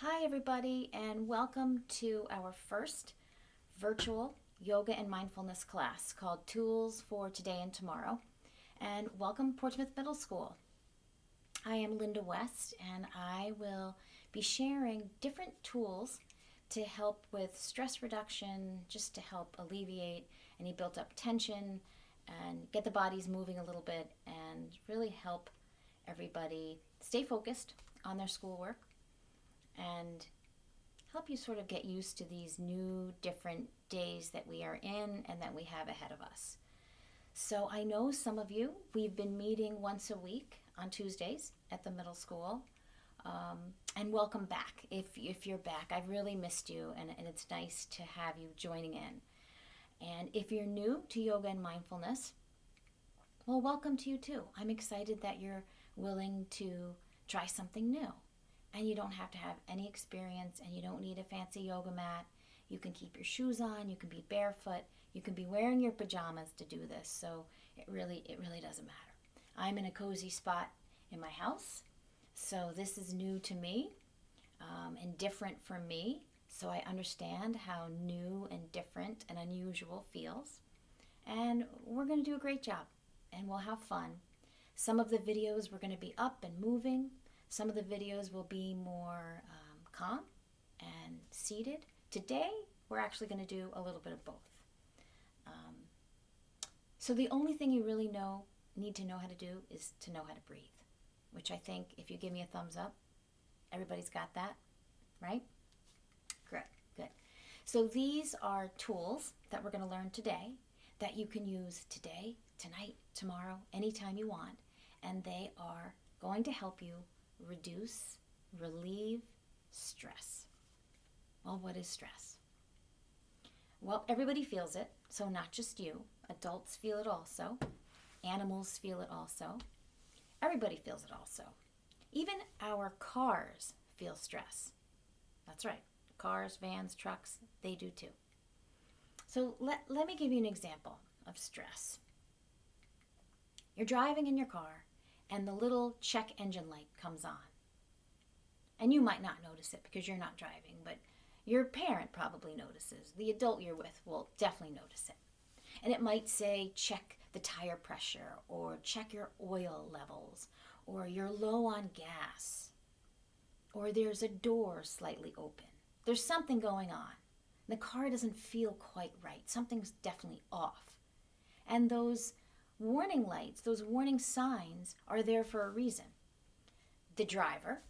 Hi, everybody, and welcome to our first virtual yoga and mindfulness class called Tools for Today and Tomorrow. And welcome, Portsmouth Middle School. I am Lynda West, and I will be sharing different tools to help with stress reduction, just to help alleviate any built up tension and get the bodies moving a little bit and really help everybody stay focused on their schoolwork and help you sort of get used to these new, different days that we are in and that we have ahead of us. So I know some of you, we've been meeting once a week on Tuesdays at the middle school. And welcome back if you're back. I've really missed you, and it's nice to have you joining in. And if you're new to yoga and mindfulness, well, welcome to you too. I'm excited that you're willing to try something new. And you don't have to have any experience, and you don't need a fancy yoga mat. You can keep your shoes on, you can be barefoot, you can be wearing your pajamas to do this. So it really doesn't matter. I'm in a cozy spot in my house, so this is new to me and different for me. So I understand how new and different and unusual feels. And we're going to do a great job, and we'll have fun. Some of the videos we're going to be up and moving. Some of the videos will be more calm and seated. Today, we're actually going to do a little bit of both. So the only thing you really need to know how to do is to know how to breathe, which I think if you give me a thumbs up, everybody's got that, right? Good. So these are tools that we're going to learn today that you can use today, tonight, tomorrow, anytime you want, and they are going to help you reduce, relieve stress. Well, what is stress? Well, everybody feels it, so not just you. Adults feel it also. Animals feel it also. Everybody feels it also. Even our cars feel stress. That's right. Cars, vans, trucks, they do too. So let me give you an example of stress. You're driving in your car, and the little check engine light comes on. And you might not notice it because you're not driving, but your parent probably notices. The adult you're with will definitely notice it. And it might say, check the tire pressure, or check your oil levels, or you're low on gas, or there's a door slightly open. There's something going on. The car doesn't feel quite right. Something's definitely off. And those warning lights, those warning signs are there for a reason. The driver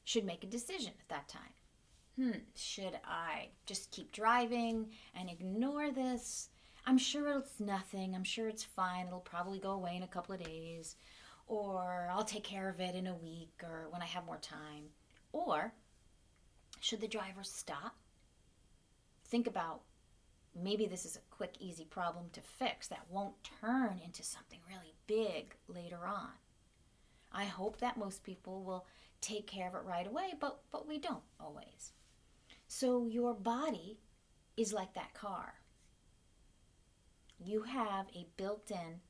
should make a decision at that time. Should I just keep driving and ignore this? I'm sure it's nothing. I'm sure it's fine. It'll probably go away in a couple of days. Or I'll take care of it in a week or when I have more time. Or should the driver stop? Think about, maybe this is a quick, easy problem to fix that won't turn into something really big later on. I hope that most people will take care of it right away, but we don't always. So your body is like that car. You have a built-in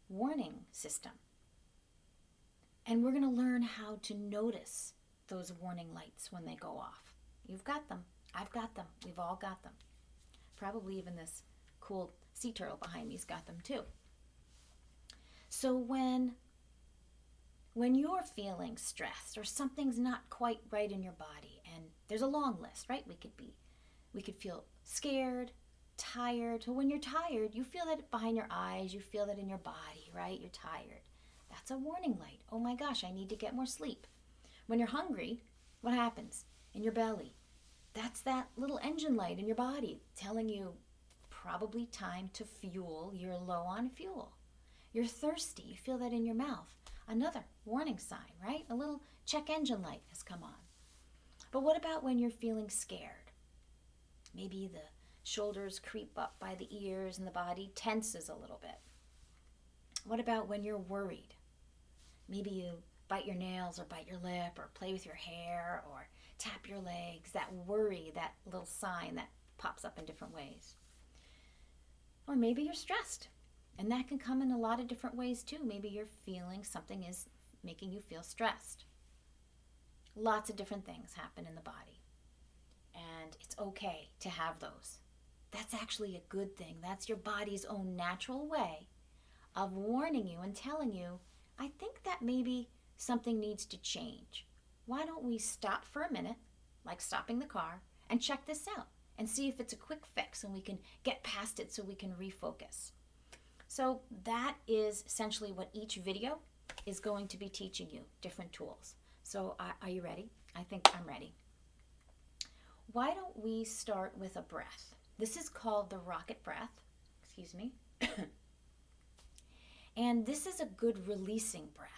warning system. And we're going to learn how to notice those warning lights when they go off. You've got them. I've got them. We've all got them. Probably even this cool sea turtle behind me's got them too. So when you're feeling stressed or something's not quite right in your body, and there's a long list, right? We could feel scared, tired. So when you're tired, you feel that behind your eyes, you feel that in your body, right? You're tired. That's a warning light. Oh my gosh, I need to get more sleep. When you're hungry, what happens in your belly? That's that little engine light in your body telling you probably time to fuel. You're low on fuel. You're thirsty. You feel that in your mouth. Another warning sign, right? A little check engine light has come on. But what about when you're feeling scared? Maybe the shoulders creep up by the ears and the body tenses a little bit. What about when you're worried? Maybe you bite your nails or bite your lip or play with your hair or tap your legs. That worry, that little sign that pops up in different ways. Or maybe you're stressed, and that can come in a lot of different ways too. Maybe you're feeling something is making you feel stressed. Lots of different things happen in the body. and it's okay to have those. That's actually a good thing. That's your body's own natural way of warning you and telling you, I think that maybe something needs to change. Why don't we stop for a minute, like stopping the car, and check this out and see if it's a quick fix and we can get past it so we can refocus. So that is essentially what each video is going to be teaching you, different tools. So are you ready? I think I'm ready. Why don't we start with a breath? This is called the rocket breath. Excuse me. And this is a good releasing breath.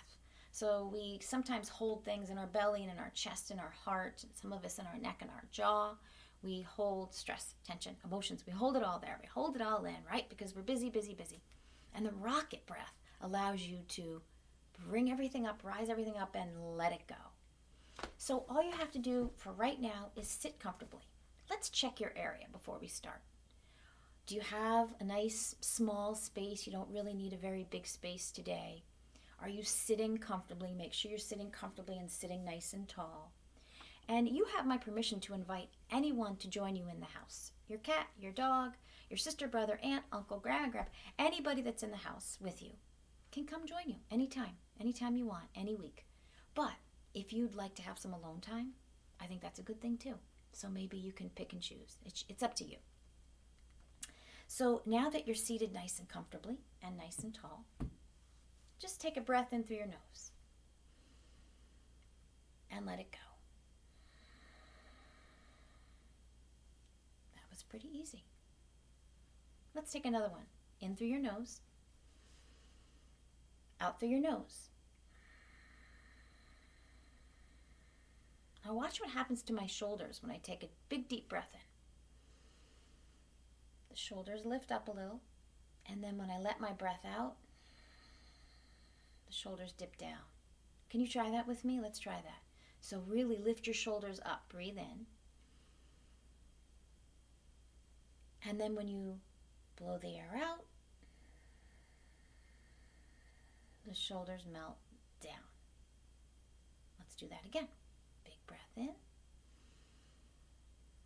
So we sometimes hold things in our belly and in our chest and our heart, and some of us in our neck and our jaw. We hold stress, tension, emotions. We hold it all there. We hold it all in, right? Because we're busy, busy, busy. And the rocket breath allows you to bring everything up, rise everything up, and let it go. So all you have to do for right now is sit comfortably. Let's check your area before we start. Do you have a nice small space? You don't really need a very big space today. Are you sitting comfortably? Make sure you're sitting comfortably and sitting nice and tall. And you have my permission to invite anyone to join you in the house. Your cat, your dog, your sister, brother, aunt, uncle, grandma, anybody that's in the house with you can come join you anytime you want, any week. But if you'd like to have some alone time, I think that's a good thing too. So maybe you can pick and choose. It's up to you. So now that you're seated nice and comfortably and nice and tall, just take a breath in through your nose and let it go. That was pretty easy. Let's take another one. In through your nose, out through your nose. Now watch what happens to my shoulders when I take a big deep breath in. The shoulders lift up a little, and then when I let my breath out, the shoulders dip down. Can you try that with me? Let's try that. So really lift your shoulders up. Breathe in. And then when you blow the air out, the shoulders melt down. Let's do that again. Big breath in.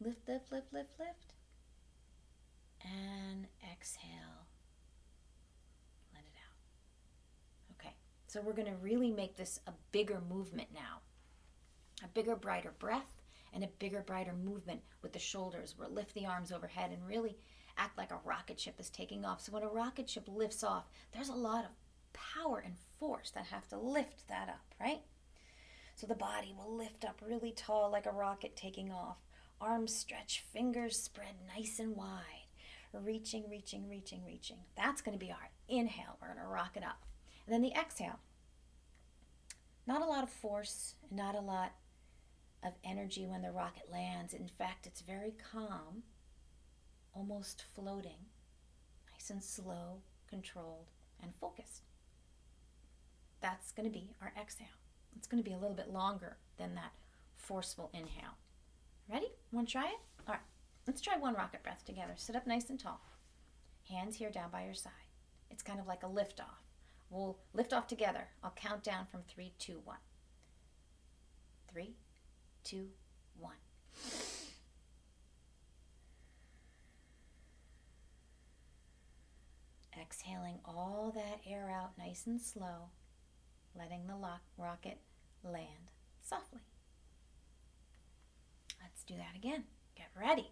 Lift, lift, lift, lift, lift. And exhale. Let it out. Okay, so we're going to really make this a bigger movement now. A bigger, brighter breath and a bigger, brighter movement with the shoulders. We'll lift the arms overhead and really act like a rocket ship is taking off. So when a rocket ship lifts off, there's a lot of power and force that have to lift that up, right? So the body will lift up really tall like a rocket taking off. Arms stretch, fingers spread nice and wide. Reaching, reaching, reaching, reaching. That's going to be our inhale. We're going to rock it up. And then the exhale. Not a lot of force, not a lot of energy when the rocket lands. In fact, it's very calm, almost floating, nice and slow, controlled, and focused. That's going to be our exhale. It's going to be a little bit longer than that forceful inhale. Ready? Want to try it? All right. Let's try one rocket breath together. Sit up nice and tall. Hands here down by your side. It's kind of like a lift off. We'll lift off together. I'll count down from 3, 2, 1. 3, 2, 1. Exhaling all that air out nice and slow, letting the rocket land softly. Let's do that again. Get ready.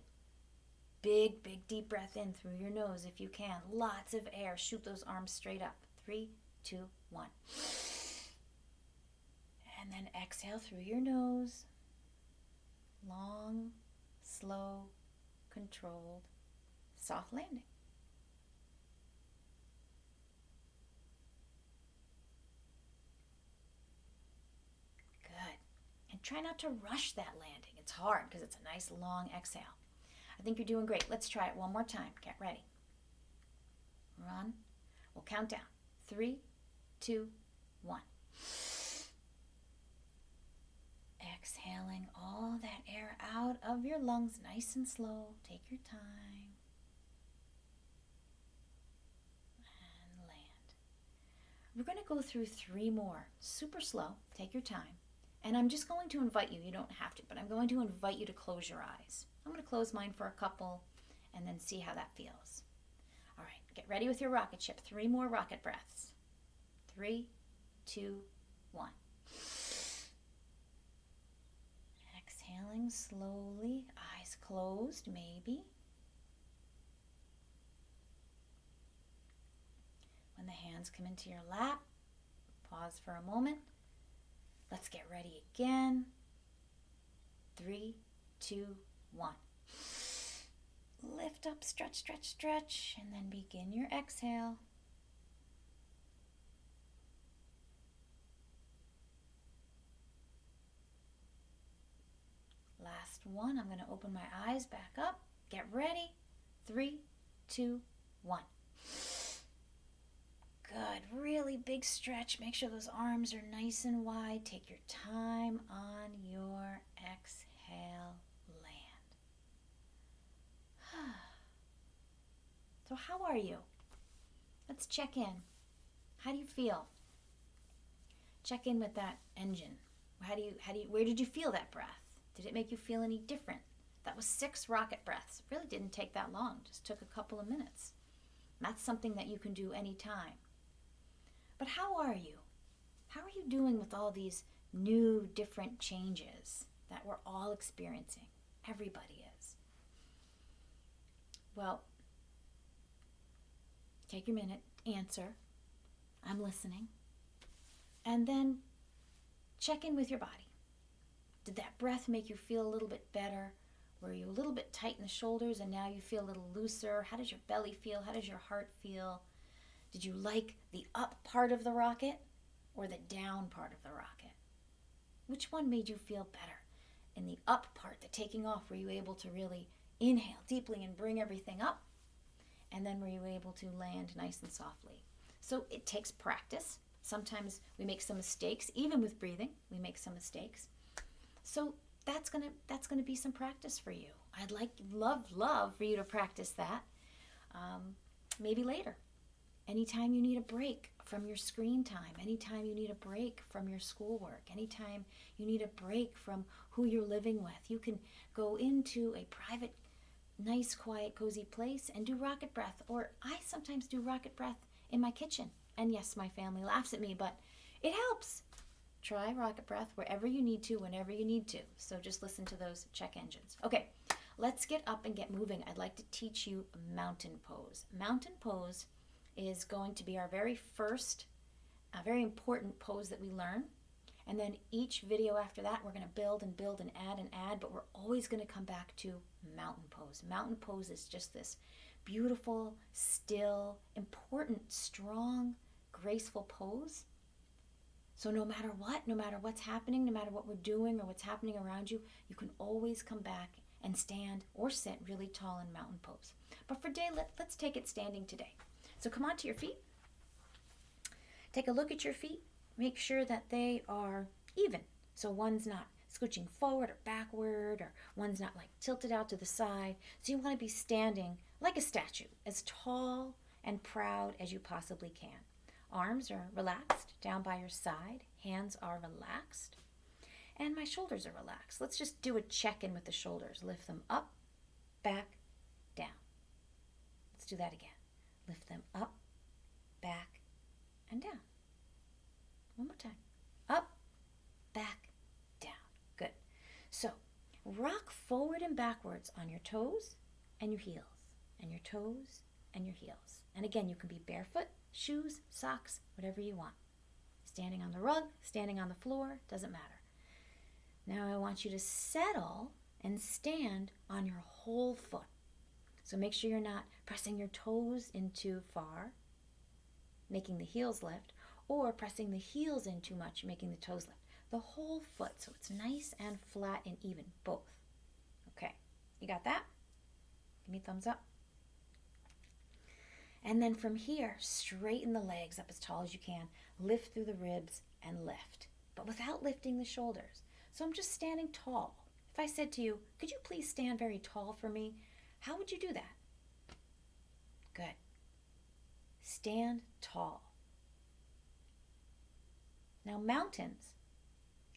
Big, big, deep breath in through your nose if you can. Lots of air. Shoot those arms straight up. 3, 2, 1. And then exhale through your nose. Long, slow, controlled, soft landing. Good. And try not to rush that landing. It's hard because it's a nice long exhale. I think you're doing great. Let's try it one more time. Get ready. Run. We'll count down. 3, 2, 1. Exhaling all that air out of your lungs nice and slow. Take your time. And land. We're going to go through 3 more. Super slow. Take your time. And I'm just going to invite you don't have to, but I'm going to invite you to close your eyes. I'm going to close mine for a couple and then see how that feels. All right, get ready with your rocket ship. 3 more rocket breaths. 3, 2, 1. Exhaling slowly, eyes closed maybe. When the hands come into your lap, pause for a moment. Let's get ready again. 3, 2, 1. Lift up, stretch, stretch, stretch, and then begin your exhale. Last one. I'm going to open my eyes back up. Get ready. 3, 2, 1. Good. Really big stretch. Make sure those arms are nice and wide. Take your time on your exhale. Land. So how are you? Let's check in. How do you feel? Check in with that engine. Where did you feel that breath? Did it make you feel any different? That was 6 rocket breaths. It really didn't take that long. Just took a couple of minutes. That's something that you can do anytime. But how are you? How are you doing with all these new, different changes that we're all experiencing? Everybody is. Well, take your minute, answer. I'm listening. And then check in with your body. Did that breath make you feel a little bit better? Were you a little bit tight in the shoulders and now you feel a little looser? How does your belly feel? How does your heart feel? Did you like the up part of the rocket or the down part of the rocket? Which one made you feel better? In the up part, the taking off, were you able to really inhale deeply and bring everything up? And then were you able to land nice and softly? So it takes practice. Sometimes we make some mistakes. Even with breathing, we make some mistakes. So that's gonna be some practice for you. I'd love for you to practice that. Maybe later. Anytime you need a break from your screen time, anytime you need a break from your schoolwork, anytime you need a break from who you're living with, you can go into a private, nice, quiet, cozy place and do rocket breath. Or I sometimes do rocket breath in my kitchen. And yes, my family laughs at me, but it helps. Try rocket breath wherever you need to, whenever you need to. So just listen to those check engines. Okay, let's get up and get moving. I'd like to teach you a mountain pose. Mountain pose is going to be our very first, very important pose that we learn. And then each video after that, we're going to build and build and add, but we're always going to come back to mountain pose. Mountain pose is just this beautiful, still, important, strong, graceful pose. So no matter what's happening, no matter what we're doing or what's happening around you, you can always come back and stand or sit really tall in mountain pose. But for today, let's take it standing today. So come onto your feet. Take a look at your feet. Make sure that they are even. So one's not scooching forward or backward, or one's not like tilted out to the side. So you want to be standing like a statue, as tall and proud as you possibly can. Arms are relaxed down by your side. Hands are relaxed. And my shoulders are relaxed. Let's just do a check-in with the shoulders. Lift them up, back, down. Let's do that again. Lift them up, back, and down. One more time. Up, back, down. Good. So rock forward and backwards on your toes and your heels, and your toes and your heels. And again, you can be barefoot, shoes, socks, whatever you want. Standing on the rug, standing on the floor, doesn't matter. Now I want you to settle and stand on your whole foot. So make sure you're not pressing your toes in too far, making the heels lift, or pressing the heels in too much, making the toes lift. The whole foot, so it's nice and flat and even, both. Okay, you got that? Give me a thumbs up. And then from here, straighten the legs up as tall as you can. Lift through the ribs and lift, but without lifting the shoulders. So I'm just standing tall. If I said to you, could you please stand very tall for me? How would you do that? Good. Stand tall. Now mountains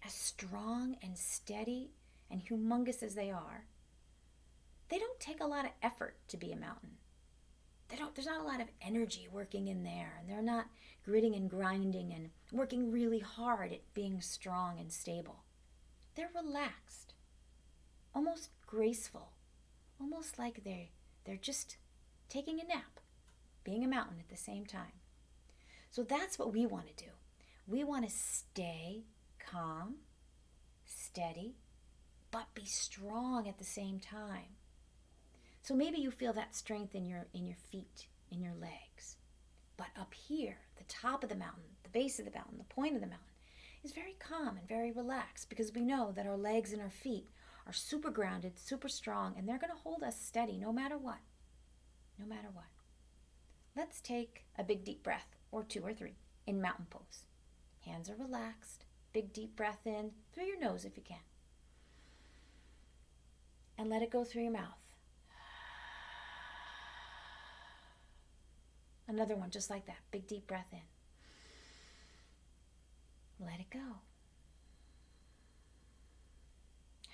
as strong and steady and humongous as they are, they don't take a lot of effort to be a mountain. There's not a lot of energy working in there, and they're not gritting and grinding and working really hard at being strong and stable. They're relaxed, almost graceful, almost like they're just taking a nap, being a mountain at the same time. So that's what we want to do. We want to stay calm, steady, but be strong at the same time. So maybe you feel that strength in your feet, in your legs. But up here, the top of the mountain, the base of the mountain, the point of the mountain, is very calm and very relaxed, because we know that our legs and our feet are super grounded, super strong, and they're going to hold us steady no matter what. No matter what. Let's take a big deep breath, or 2 or 3, in mountain pose. Hands are relaxed. Big deep breath in through your nose if you can. And let it go through your mouth. Another one just like that. Big deep breath in. Let it go.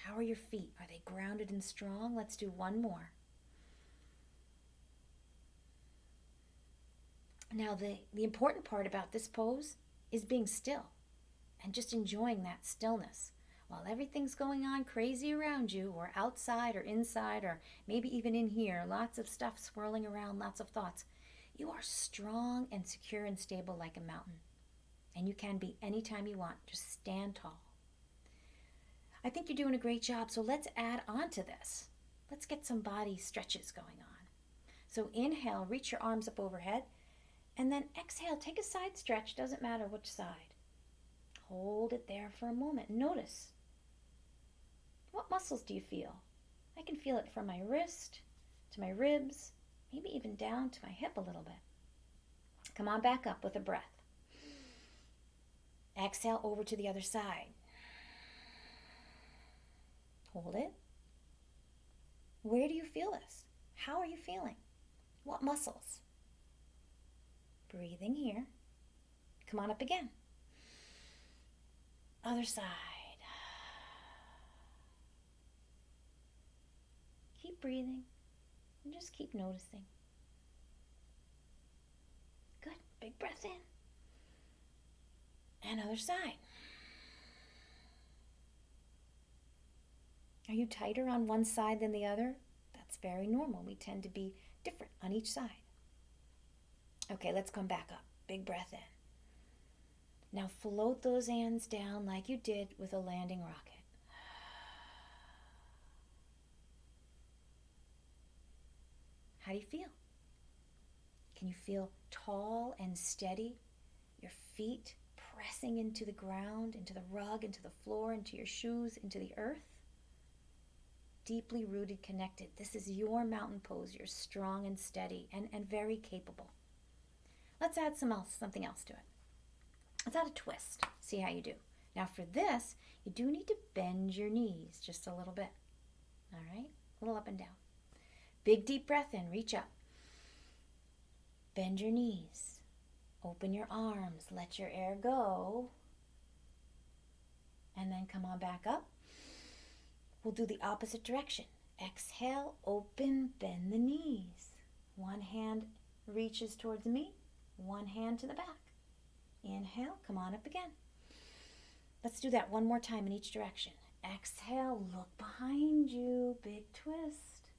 How are your feet? Are they grounded and strong? Let's do one more. Now the important part about this pose is being still and just enjoying that stillness. While everything's going on crazy around you, or outside or inside, or maybe even in here, lots of stuff swirling around, lots of thoughts, you are strong and secure and stable like a mountain. And you can be anytime you want. Just stand tall. I think you're doing a great job, so let's add on to this. Let's get some body stretches going on. So inhale, reach your arms up overhead, and then exhale, take a side stretch, doesn't matter which side. Hold it there for a moment. Notice, what muscles do you feel? I can feel it from my wrist to my ribs, maybe even down to my hip a little bit. Come on back up with a breath. Exhale over to the other side. Hold it. Where do you feel this? How are you feeling? What muscles? Breathing here. Come on up again. Other side. Keep breathing and just keep noticing. Good. Big breath in. And other side. Are you tighter on one side than the other? That's very normal. We tend to be different on each side. Okay, let's come back up. Big breath in. Now float those hands down like you did with a landing rocket. How do you feel? Can you feel tall and steady? Your feet pressing into the ground, into the rug, into the floor, into your shoes, into the earth? Deeply rooted, connected. This is your mountain pose. You're strong and steady and very capable. Let's add something else to it. Let's add a twist. See how you do. Now for this, you do need to bend your knees just a little bit. All right? A little up and down. Big deep breath in. Reach up. Bend your knees. Open your arms. Let your air go. And then come on back up. We'll do the opposite direction. Exhale, open, bend the knees. One hand reaches towards me. One hand to the back. Inhale, come on up again. Let's do that one more time in each direction. Exhale, look behind you, big twist.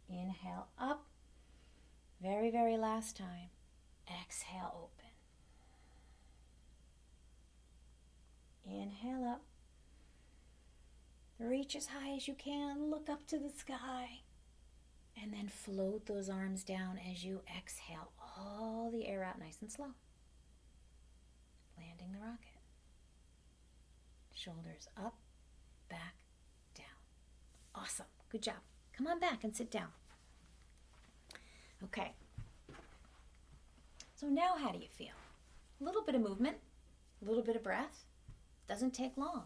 Inhale, up. Very, very last time. Exhale, open. Inhale up. Reach as high as you can, look up to the sky. And then float those arms down as you exhale all the air out nice and slow. Landing the rocket. Shoulders up, back, down. Awesome. Good job. Come on back and sit down. Okay. So now how do you feel? A little bit of movement, a little bit of breath. Doesn't take long.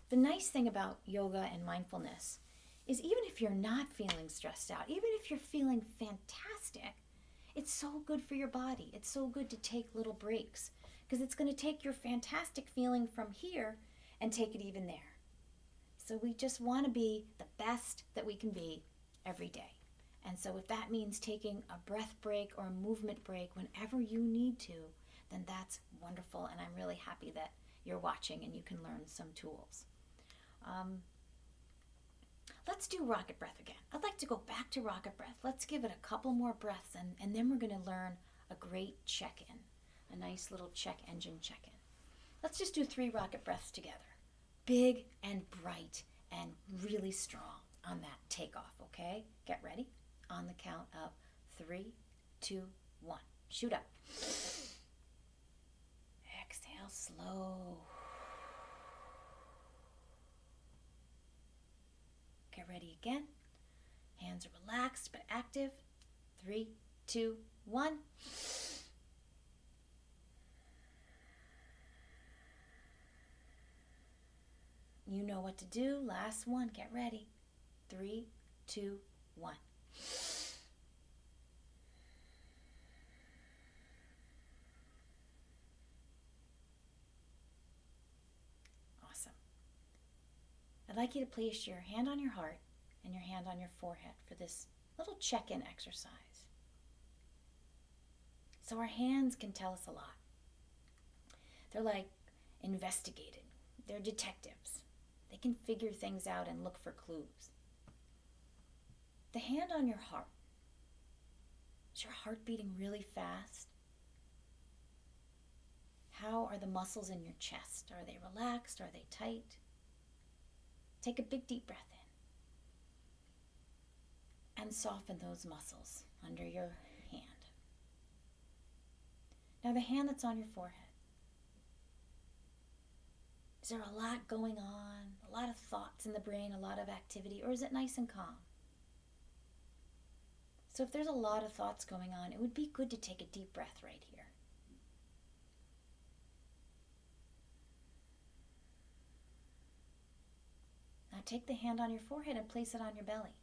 The nice thing about yoga and mindfulness is even if you're not feeling stressed out, even if you're feeling fantastic, it's so good for your body. It's so good to take little breaks because it's going to take your fantastic feeling from here and take it even there. So we just want to be the best that we can be every day. And so if that means taking a breath break or a movement break whenever you need to, then that's wonderful. And I'm really happy that you're watching and you can learn some tools. Let's do rocket breath again. I'd like to go back to rocket breath. Let's give it a couple more breaths, and then we're going to learn a great check-in, a nice little check engine check-in. Let's just do 3 rocket breaths together. Big and bright and really strong on that takeoff, okay? Get ready. On the count of 3, 2, 1. Shoot up. Exhale slow. Get ready again. Hands are relaxed but active. 3, 2, 1. You know what to do. Last one. Get ready. 3, 2, 1. Awesome. I'd like you to place your hand on your heart and your hand on your forehead for this little check-in exercise. So our hands can tell us a lot. They're like investigating. They're detectives. They can figure things out and look for clues. The hand on your heart. Is your heart beating really fast? How are the muscles in your chest? Are they relaxed? Are they tight? Take a big deep breath in and soften those muscles under your hand. Now the hand that's on your forehead. Is there a lot going on? A lot of thoughts in the brain, a lot of activity, or is it nice and calm? So if there's a lot of thoughts going on, it would be good to take a deep breath right here. Now take the hand on your forehead and place it on your belly.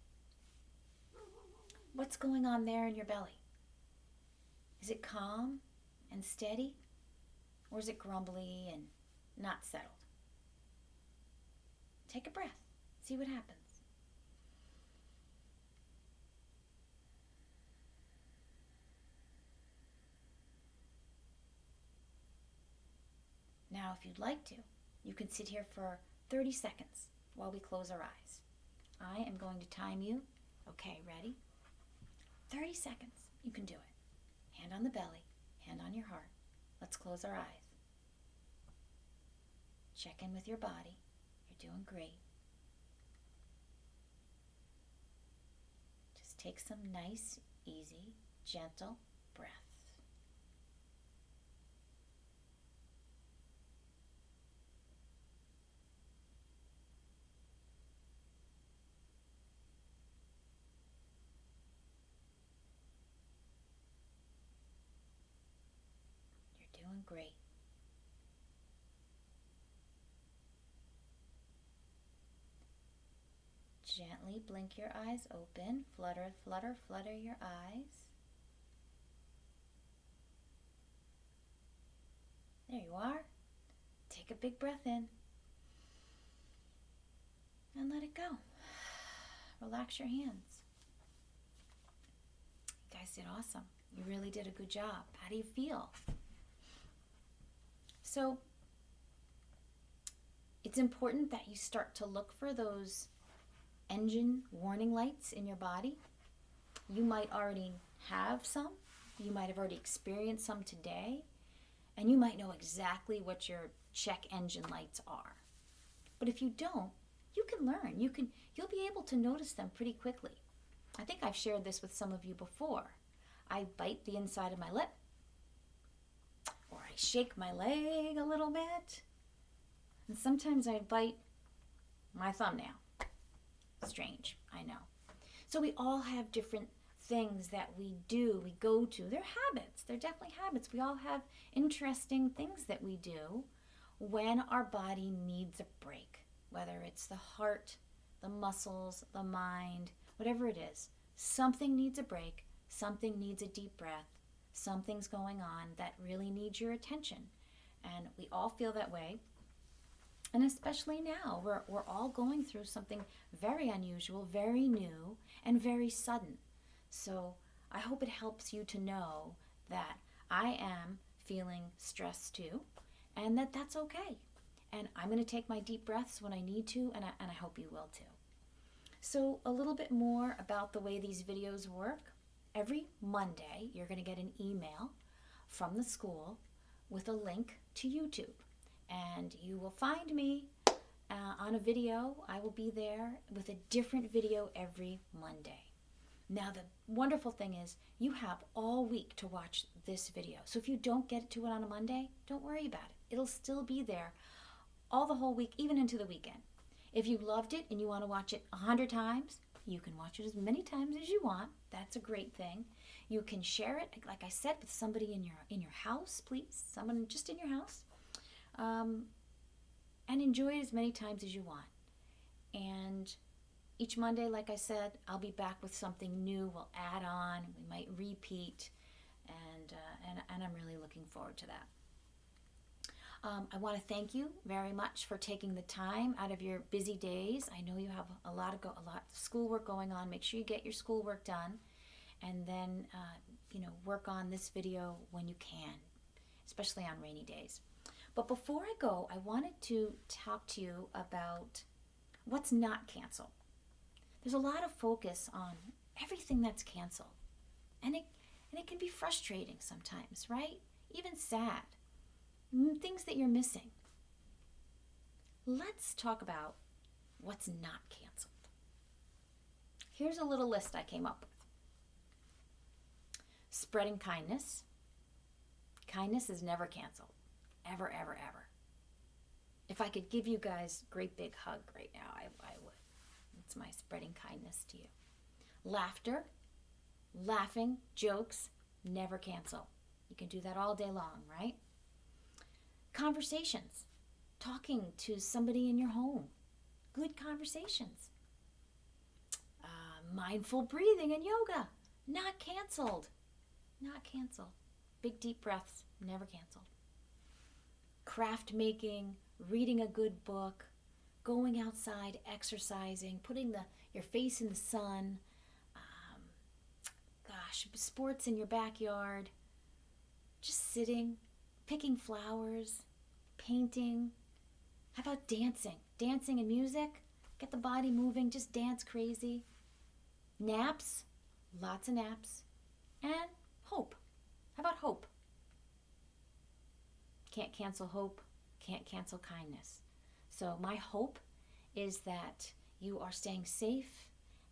What's going on there in your belly? Is it calm and steady? Or is it grumbly and not settled? Take a breath. See what happens. Now, if you'd like to, you can sit here for 30 seconds while we close our eyes. I am going to time you. Okay, ready? 30 seconds. You can do it. Hand on the belly, hand on your heart. Let's close our eyes. Check in with your body. You're doing great. Just take some nice, easy, gentle breaths. You're doing great. Gently blink your eyes open. Flutter, flutter, flutter your eyes. There you are. Take a big breath in. And let it go. Relax your hands. You guys did awesome. You really did a good job. How do you feel? So, it's important that you start to look for those engine warning lights in your body. You might already have some. You might have already experienced some today. And you might know exactly what your check engine lights are. But if you don't, you can learn. You'll be able to notice them pretty quickly. I think I've shared this with some of you before. I bite the inside of my lip, or I shake my leg a little bit, and sometimes I bite my thumbnail. Strange, I know. So we all have different things that we do, we go to. They're habits. They're definitely habits. We all have interesting things that we do when our body needs a break, whether it's the heart, the muscles, the mind, whatever it is. Something needs a break. Something needs a deep breath. Something's going on that really needs your attention. And we all feel that way. And especially now, we're all going through something very unusual, very new, and very sudden. So I hope it helps you to know that I am feeling stressed too, and that that's okay. And I'm going to take my deep breaths when I need to, and I hope you will too. So a little bit more about the way these videos work. Every Monday, you're going to get an email from the school with a link to YouTube. And you will find me on a video. I will be there with a different video every Monday. Now, the wonderful thing is you have all week to watch this video. So if you don't get to it on a Monday, don't worry about it. It'll still be there all the whole week, even into the weekend. If you loved it and you want to watch it 100 times, you can watch it as many times as you want. That's a great thing. You can share it, like I said, with somebody in your house, please. Someone just in your house. And enjoy it as many times as you want. And each Monday, like I said, I'll be back with something new. We'll add on. We might repeat. And I'm really looking forward to that. I want to thank you very much for taking the time out of your busy days. I know you have a lot of schoolwork going on. Make sure you get your schoolwork done, and then work on this video when you can, especially on rainy days. But before I go, I wanted to talk to you about what's not canceled. There's a lot of focus on everything that's canceled, and it can be frustrating sometimes, right? Even sad. Things that you're missing. Let's talk about what's not canceled. Here's a little list I came up with. Spreading kindness. Kindness is never canceled. Ever, ever, ever. If I could give you guys a great big hug right now, I would. It's my spreading kindness to you. Laughter. Laughing, jokes, never cancel. You can do that all day long, right? Conversations, talking to somebody in your home, good conversations. Mindful breathing and yoga, not canceled, not canceled. Big deep breaths, never canceled. Craft making, reading a good book, going outside, exercising, putting your face in the sun, sports in your backyard, just sitting, picking flowers, painting. How about dancing? Dancing and music. Get the body moving. Just dance crazy. Naps. Lots of naps. And hope. How about hope? Can't cancel hope. Can't cancel kindness. So my hope is that you are staying safe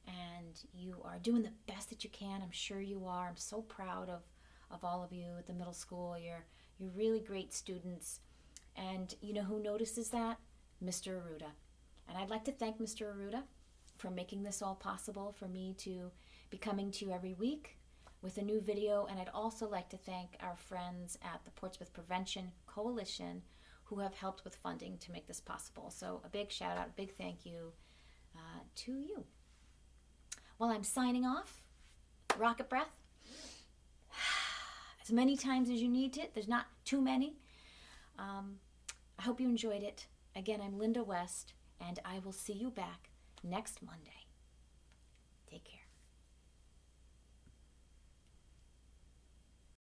and you are doing the best that you can. I'm sure you are. I'm so proud of all of you at the middle school. You're really great students. And you know who notices that? Mr. Arruda. And I'd like to thank Mr. Arruda for making this all possible for me to be coming to you every week with a new video. And I'd also like to thank our friends at the Portsmouth Prevention Coalition who have helped with funding to make this possible. So a big shout out, a big thank you to you. Well, I'm signing off. Rocket breath. As many times as you need it. There's not too many. I hope you enjoyed it. Again, I'm Lynda West, and I will see you back next Monday. Take care.